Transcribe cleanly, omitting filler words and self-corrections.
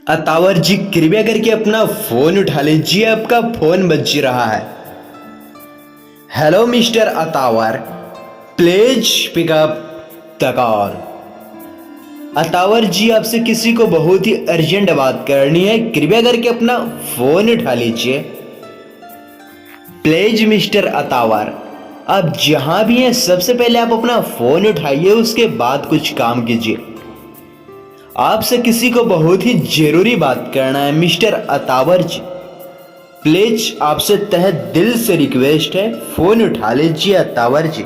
अतावर जी कृपया करके अपना फोन उठा लीजिए, आपका फोन बज रहा है। Hello mister Atawar, please pick up the call. Atawar ji आपसे किसी को बहुत ही अर्जेंट बात करनी है, कृपया करके अपना फोन उठा लीजिए। प्लीज मिस्टर अतावर, आप जहां भी हैं सबसे पहले आप अपना फोन उठाइए, उसके बाद कुछ काम कीजिए। आपसे किसी को बहुत ही जरूरी बात करना है मिस्टर अतावर जी। प्लीज आपसे तहे दिल से रिक्वेस्ट है, फोन उठा लीजिए अतावर जी।